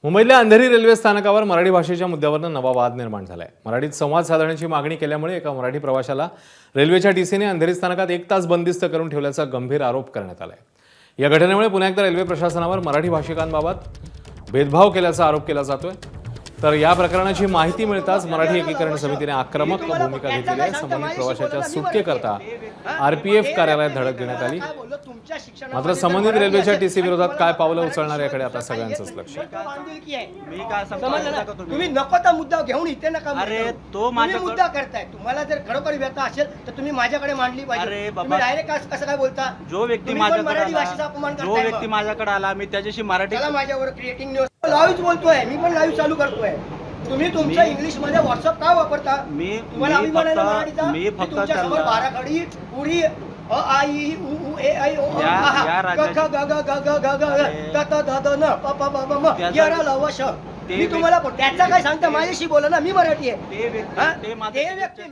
मुंबईतल्या अंधेरी रेल्वे स्थानकावर मराठी भाषेच्या मुद्द्यावरून नवा वाद निर्माण झालाय। मराठीत संवाद साधण्याची मागणी केल्यामुळे एका मराठी प्रवाशाला रेल्वेच्या टीसीने अंधेरी स्थानकात 1 तास बंदिस्त करून ठेवल्याचा गंभीर आरोप करण्यात आलाय। या घटनेमुळे पुन्हा एकदा रेल्वे प्रशासनावर मराठी भाषिकांबाबत भेदभाव केल्याचा आरोप केला जातोय। तर या प्रकरणाची माहिती मिळताच मराठी एकीकरण समितीने आक्रमक भूमिका घेतली आहे। संबंधित प्रवाशाच्या सुटकेकरता आरपीएफ कार्यालयात धडक देण्यात आली। मात्र संबंधित रेल्वेच्या टीसी विरोधात काय पावलं उचलणार याकडे आता सगळ्यांचंच लक्ष आहे। तुम्ही नको तो मुद्दा घेऊन इथे नका। अरे तो माझा मुद्दा करताय। तुम्हाला जर खरोखर व्यथा असेल तर तुम्ही माझ्याकडे मांडली पाहिजे। तुम्ही डायरेक्ट कसं काय बोलता? जो व्यक्ती माझ्याकडे आला मी त्याच्याशी मराठी माझ्यावर क्रिएटिंग न्यूज लाईव्ह बोलतोय। मी पण लाईव्ह चालू करतोय। तुम्ही तुमचं इंग्लिश मध्ये व्हॉट्सअप का वापरता? तुम्हाला अभिमान आहे मराठीचा? मी फक्त तुमच्यासमोर बाराखडी पुरी अ आ इ उ ए ऐ ओ ग ग ग ग ग ग ग ग त ध ध न प प ब ब म य र ल व श मी तुम्हाला त्याचा काय सांगता? माझ्याशी बोला ना, मी मराठी आहे। ते व्यक्ती